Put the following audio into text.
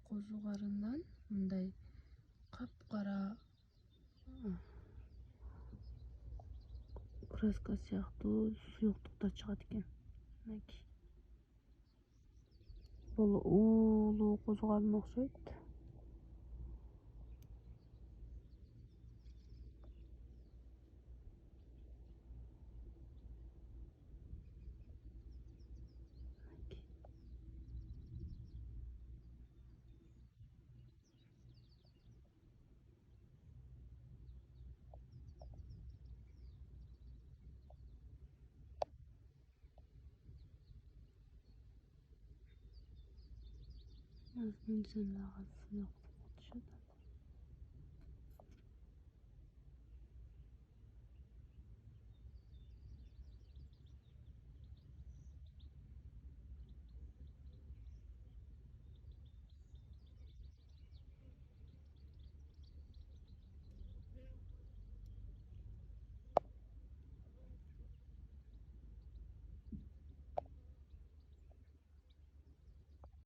козугарынан мындай капкара краска сыяктуу суюктуктар чыгат экен. Мынакей. Бул уулуу козугарын окшойт. Бензин агасы сыяктуу болушат.